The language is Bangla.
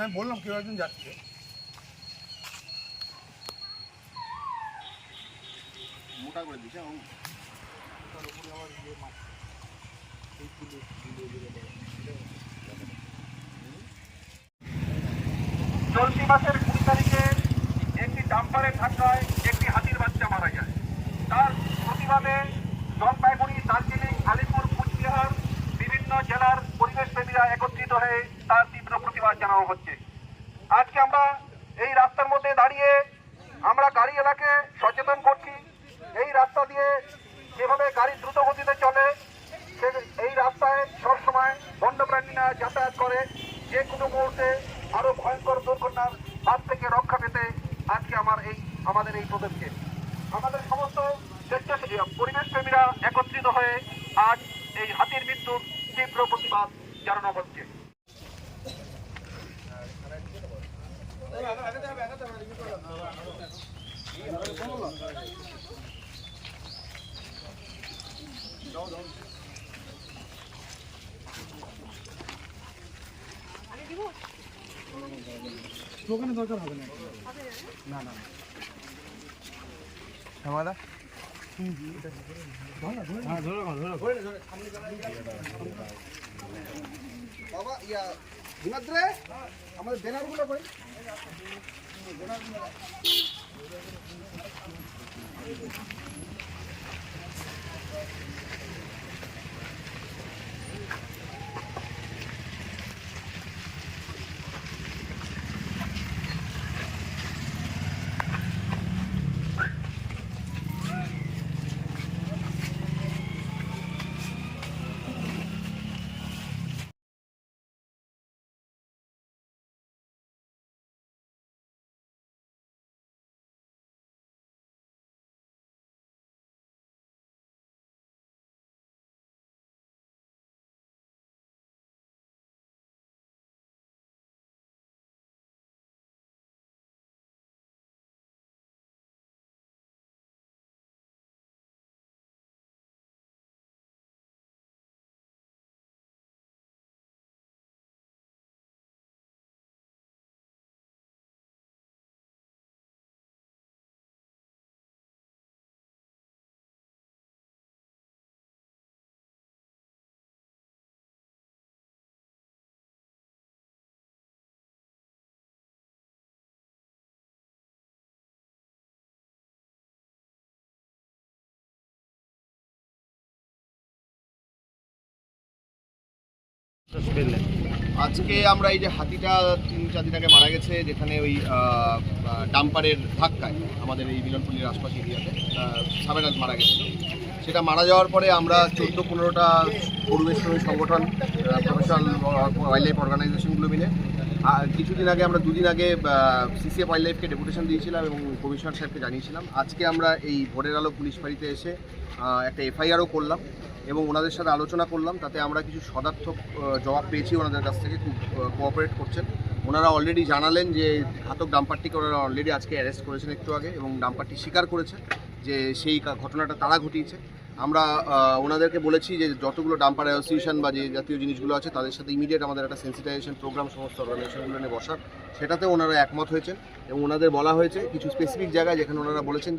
আমি বললাম কেউ একজন যাচ্ছে। মোটা করে দিচ্ছে চলতি মাসের 20 তারিখে একটি ডাম্পারের ধাক্কায় একটি হাতির বাচ্চা মারা যায়। তার প্রতিবাদে জলপাইগুড়ি, দার্জিলিং, আলিপুর, কুচবিহার বিভিন্ন জেলার পরিবেশ প্রেমীরা একত্রিত হয়ে তার তীব্র প্রতিবাদ জানানো হচ্ছে। আজকে আমরা এই রাস্তার মধ্যে দাঁড়িয়ে আমরা গাড়ি এলাকে সচেতন করছি। এই রাস্তা দিয়ে যেভাবে গাড়ি দ্রুত গতিতে চলে, এই রাস্তায় সবসময় বন্যপ্রাণীরা যাতায়াত করে। যে কোনো মুহূর্তে আরো ভয়ঙ্কর দুর্ঘটনার হাত থেকে রক্ষা পেতে আজকে আমাদের এই পদক্ষেপ। আমাদের সমস্ত স্বেচ্ছাসেবী পরিবেশ প্রেমীরা একত্রিত হয়ে আজ এই হাতির মৃত্যুর তীব্র প্রতিবাদ জানানো হচ্ছে। দোকানে দরকার হবে না। না না আমাদের বাবা ইয়া হিমাদ্রে আমাদের ব্যানারগুলো কই? আজকে আমরা এই যে হাতিটা 3-4 দিন আগে মারা গেছে, যেখানে ওই ডাম্পারের ধাক্কায় আমাদের এই মিলনপল্লির আশপাশ এরিয়াতে সাবেরাজ মারা গেছিল, সেটা মারা যাওয়ার পরে আমরা 14-15টা পরিবেশ সংগঠন, প্রফেশনাল ওয়াইল্ড লাইফ অর্গানাইজেশনগুলো মিলে কিছুদিন আগে আমরা 2 দিন আগে সিসিএফ ওয়াইল্ড লাইফকে ডেপুটেশন দিয়েছিলাম এবং কমিশনার সাহেবকে জানিয়েছিলাম। আজকে আমরা এই ভোরের আলো পুলিশ ফাঁড়িতে এসে একটা এফআইআরও করলাম এবং ওনাদের সাথে আলোচনা করলাম। তাতে আমরা কিছু সদার্থক জবাব পেয়েছি ওনাদের কাছ থেকে, খুব কোঅপারেট করছেন। ওনারা অলরেডি জানালেন যে ঘাতক ডাম্পারটিকে ওনারা অলরেডি আজকে অ্যারেস্ট করেছেন একটু আগে, এবং ডাম্পারটি স্বীকার করেছে যে সেই ঘটনাটা তারা ঘটিয়েছে। আমরা ওনাদেরকে বলেছি যে যতগুলো ডাম্পার অ্যাসোসিয়েশন বা যে জাতীয় জিনিসগুলো আছে তাদের সাথে ইমিডিয়েট আমাদের একটা সেন্সিটাইজেশন প্রোগ্রাম সমস্ত অর্গানাইজেশনগুলো নিয়ে বসার, সেটাতে ওনারা একমত হয়েছেন এবং ওনাদের বলা হয়েছে কিছু স্পেসিফিক জায়গায় যেখানে ওনারা বলেছেন